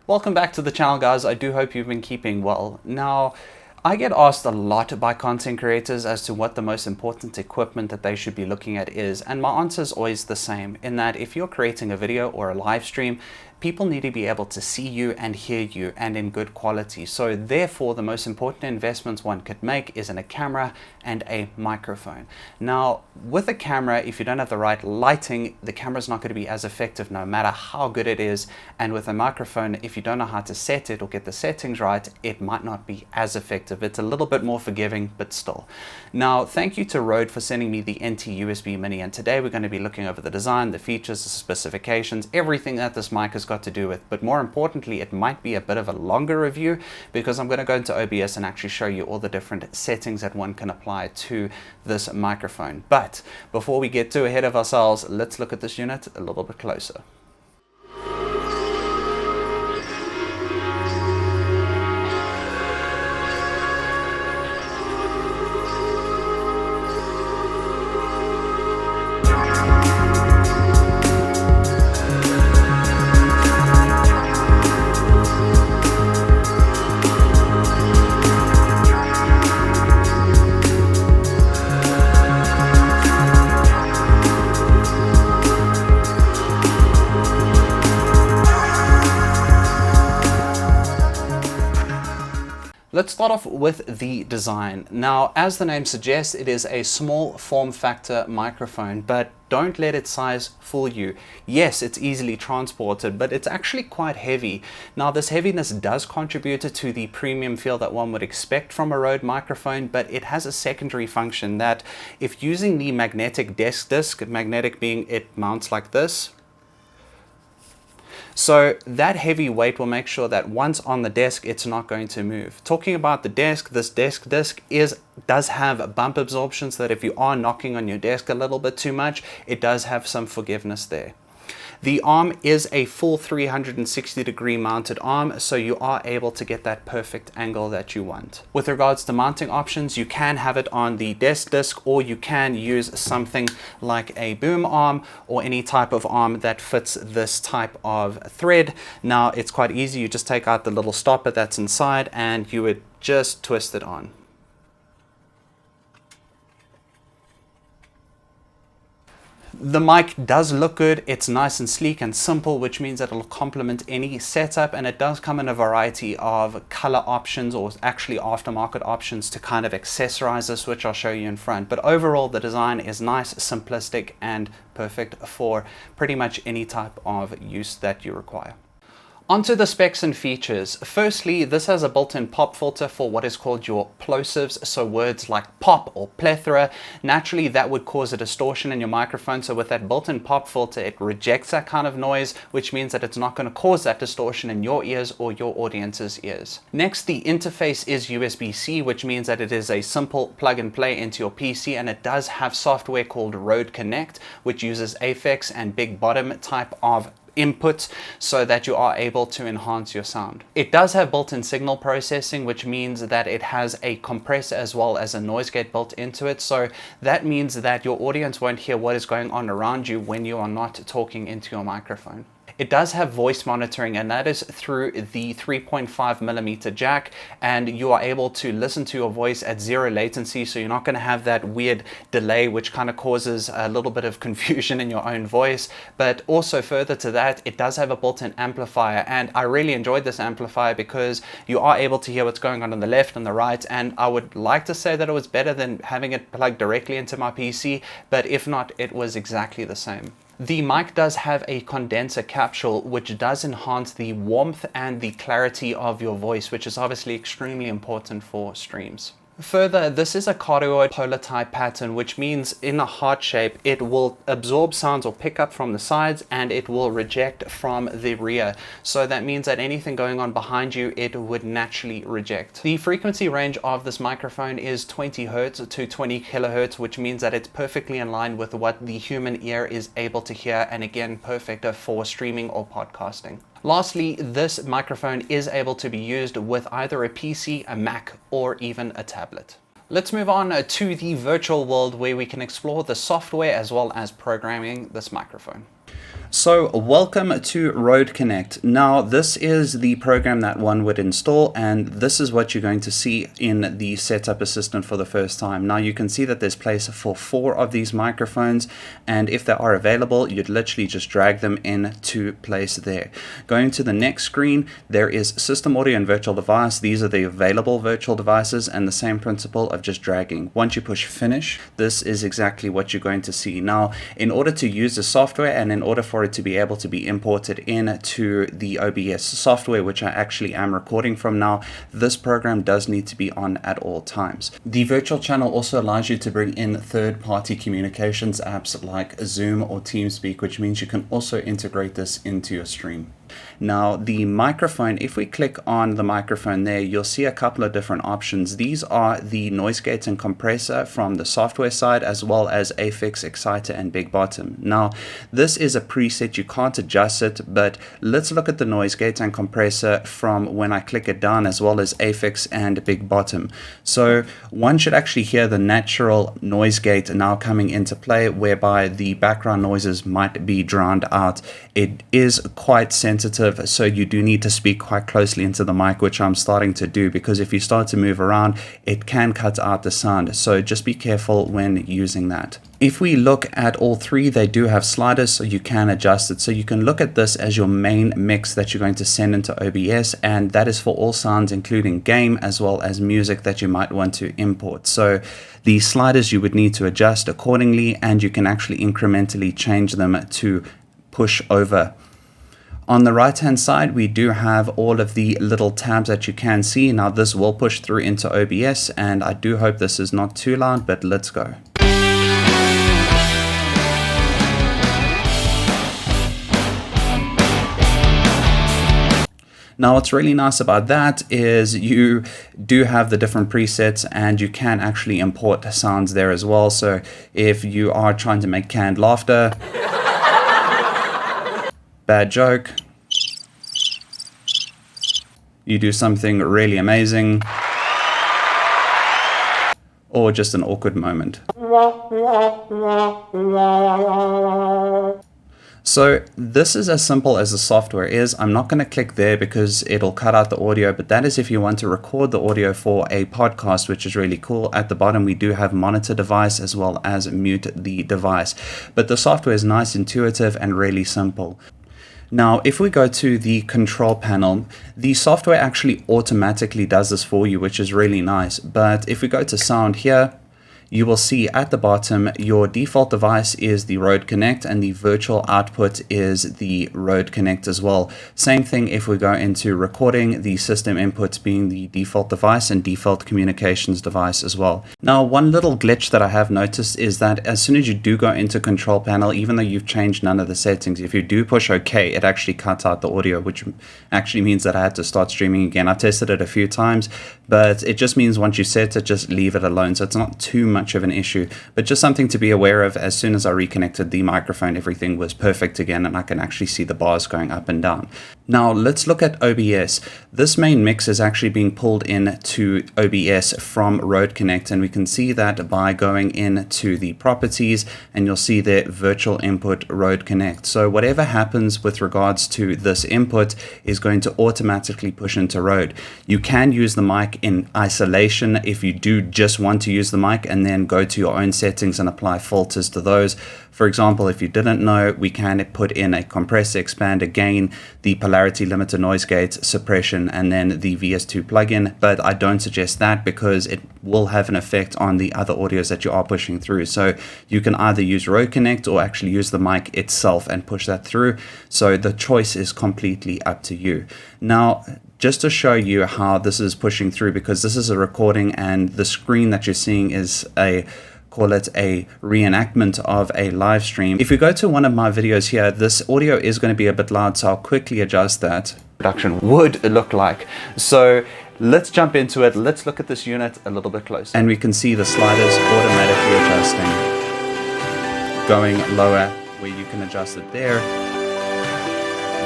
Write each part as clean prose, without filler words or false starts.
Welcome back to the channel, guys. I do hope you've been keeping well. Now, I get asked a lot by content creators as to what the most important equipment that they should be looking at is, and my answer is always the same, in that if you're creating a video or a live stream, people need to be able to see you and hear you and in good quality. So therefore, the most important investments one could make is in a camera and a microphone. Now, with a camera, if you don't have the right lighting, the camera is not going to be as effective no matter how good it is. And with a microphone, if you don't know how to set it or get the settings right, it might not be as effective. It's a little bit more forgiving, but still. Now, thank you to Rode for sending me the NT USB Mini, and today we're going to be looking over the design, the features, the specifications, everything that this mic has got to do with. But more importantly, it might be a bit of a longer review because I'm going to go into OBS and actually show you all the different settings that one can apply to this microphone. But before we get too ahead of ourselves, let's look at this unit a little bit closer. Let's start off with the design. Now, as the name suggests, it is a small form factor microphone, but don't let its size fool you. Yes, it's easily transported, but it's actually quite heavy. Now, this heaviness does contribute to the premium feel that one would expect from a Rode microphone, but it has a secondary function that if using the magnetic desk disc, magnetic being it mounts like this, so that heavy weight will make sure that once on the desk, it's not going to move. Talking about the desk, this desk disc does have bump absorption, so that if you are knocking on your desk a little bit too much, it does have some forgiveness there. The arm is a full 360-degree mounted arm, so you are able to get that perfect angle that you want. With regards to mounting options, you can have it on the desk disc, or you can use something like a boom arm or any type of arm that fits this type of thread. Now, it's quite easy. You just take out the little stopper that's inside and you would just twist it on. The mic does look good. It's nice and sleek and simple, which means that it'll complement any setup, and it does come in a variety of color options, or actually aftermarket options, to kind of accessorize this, which I'll show you in front. But overall, the design is nice, simplistic, and perfect for pretty much any type of use that you require. Onto the specs and features. Firstly, this has a built-in pop filter for what is called your plosives, so words like pop or plethora. Naturally, that would cause a distortion in your microphone, so with that built-in pop filter, it rejects that kind of noise, which means that it's not going to cause that distortion in your ears or your audience's ears. Next, the interface is USB-C, which means that it is a simple plug and play into your PC, and it does have software called Rode Connect, which uses Aphex and Big Bottom type of inputs so that you are able to enhance your sound. It does have built-in signal processing, which means that it has a compressor as well as a noise gate built into it. So that means that your audience won't hear what is going on around you when you are not talking into your microphone. It does have voice monitoring, and that is through the 3.5mm jack, and you are able to listen to your voice at zero latency, so you're not going to have that weird delay which kind of causes a little bit of confusion in your own voice. But also further to that, it does have a built-in amplifier, and I really enjoyed this amplifier because you are able to hear what's going on the left and the right, and I would like to say that it was better than having it plugged directly into my PC, but if not, it was exactly the same. The mic does have a condenser capsule, which does enhance the warmth and the clarity of your voice, which is obviously extremely important for streams. Further, this is a cardioid polar type pattern, which means in a heart shape, it will absorb sounds or pick up from the sides, and it will reject from the rear. So that means that anything going on behind you, it would naturally reject. The frequency range of this microphone is 20 Hz to 20 kHz, which means that it's perfectly in line with what the human ear is able to hear, and again, perfect for streaming or podcasting. Lastly, this microphone is able to be used with either a PC, a Mac, or even a tablet. Let's move on to the virtual world, where we can explore the software as well as programming this microphone. So welcome to Rode Connect. Now this is the program that one would install, and this is what you're going to see in the Setup Assistant for the first time. Now you can see that there's place for 4 of these microphones, and if they are available, you'd literally just drag them into place there. Going to the next screen, there is System Audio and Virtual Device. These are the available virtual devices, and the same principle of just dragging. Once you push finish, this is exactly what you're going to see. Now, in order to use the software and in order for it to be able to be imported into the OBS software, which I actually am recording from now, this program does need to be on at all times. The virtual channel also allows you to bring in third-party communications apps like Zoom or TeamSpeak, which means you can also integrate this into your stream. Now the microphone, if we click on the microphone there, you'll see a couple of different options. These are the noise gate and compressor from the software side, as well as Aphex, Exciter, and Big Bottom. Now this is a preset, you can't adjust it, but let's look at the noise gate and compressor from when I click it down, as well as Aphex and Big Bottom. So one should actually hear the natural noise gate now coming into play, whereby the background noises might be drowned out. It is quite sensitive, so you do need to speak quite closely into the mic, which I'm starting to do, because if you start to move around, it can cut out the sound. So just be careful when using that. If we look at all 3, they do have sliders, so you can adjust it. So you can look at this as your main mix that you're going to send into OBS, and that is for all sounds, including game as well as music that you might want to import. So the sliders you would need to adjust accordingly, and you can actually incrementally change them to push over. On the right hand side, we do have all of the little tabs that you can see. Now this will push through into OBS, and I do hope this is not too loud, but let's go. Now what's really nice about that is you do have the different presets, and you can actually import sounds there as well. So if you are trying to make canned laughter, bad joke, you do something really amazing, or just an awkward moment. So this is as simple as the software is. I'm not going to click there because it'll cut out the audio, but that is if you want to record the audio for a podcast, which is really cool. At the bottom, we do have monitor device as well as mute the device. But the software is nice, intuitive, and really simple. Now, if we go to the control panel, the software actually automatically does this for you, which is really nice. But if we go to sound here, you will see at the bottom your default device is the Rode Connect, and the virtual output is the Rode Connect as well. Same thing if we go into recording, the system inputs being the default device and default communications device as well. Now, one little glitch that I have noticed is that as soon as you do go into control panel, even though you've changed none of the settings, if you do push OK, it actually cuts out the audio, which actually means that I had to start streaming again. I tested it a few times, but it just means once you set it, just leave it alone. So it's not too much of an issue, but just something to be aware of. As soon as I reconnected the microphone, everything was perfect again, and I can actually see the bars going up and down. Now let's look at OBS. This main mix is actually being pulled in to OBS from Rode Connect, and we can see that by going into the properties, and you'll see there virtual input Rode Connect. So whatever happens with regards to this input is going to automatically push into Rode. You can use the mic in isolation if you do just want to use the mic, and then go to your own settings and apply filters to those. For example, if you didn't know, we can put in a compressor, expander, gain, the polarity limiter, noise gate, suppression, and then the VS2 plugin, but I don't suggest that because it will have an effect on the other audios that you are pushing through. So you can either use Rode Connect or actually use the mic itself and push that through. So the choice is completely up to you. Now, just to show you how this is pushing through, because this is a recording and the screen that you're seeing is call it a reenactment of a live stream. If we go to one of my videos here, this audio is going to be a bit loud, so I'll quickly adjust that. Production would look like. So let's jump into it. Let's look at this unit a little bit closer. And we can see the sliders automatically adjusting, going lower where you can adjust it there,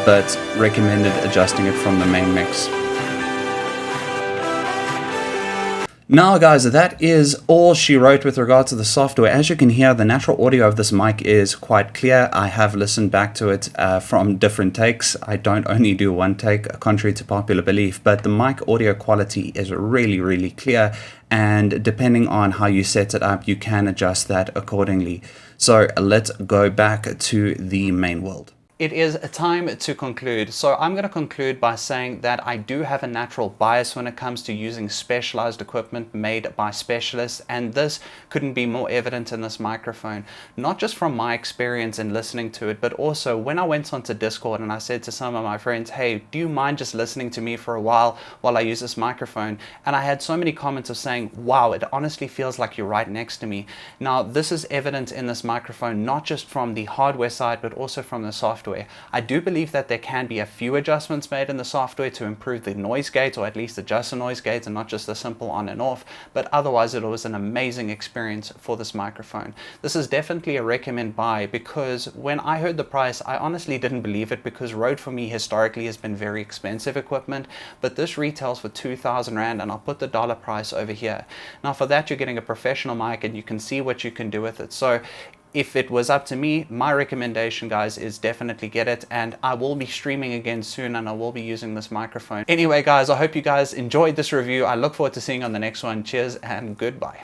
but recommended adjusting it from the main mix. Now guys, that is all she wrote with regard to the software. As you can hear, the natural audio of this mic is quite clear. I have listened back to it from different takes. I don't only do one take, contrary to popular belief, but the mic audio quality is really, really clear. And depending on how you set it up, you can adjust that accordingly. So let's go back to the main world. It is a time to conclude. So I'm going to conclude by saying that I do have a natural bias when it comes to using specialized equipment made by specialists, and this couldn't be more evident in this microphone, not just from my experience in listening to it, but also when I went onto Discord and I said to some of my friends, hey, do you mind just listening to me for a while I use this microphone? And I had so many comments of saying, wow, it honestly feels like you're right next to me. Now, this is evident in this microphone, not just from the hardware side, but also from the software. I do believe that there can be a few adjustments made in the software to improve the noise gate, or at least adjust the noise gate and not just the simple on and off, but otherwise it was an amazing experience for this microphone. This is definitely a recommend buy, because when I heard the price, I honestly didn't believe it, because Rode for me historically has been very expensive equipment, but this retails for 2,000 Rand, and I'll put the dollar price over here. Now for that, you're getting a professional mic and you can see what you can do with it. So if it was up to me, my recommendation, guys, is definitely get it. And I will be streaming again soon, and I will be using this microphone. Anyway, guys, I hope you guys enjoyed this review. I look forward to seeing you on the next one. Cheers and goodbye.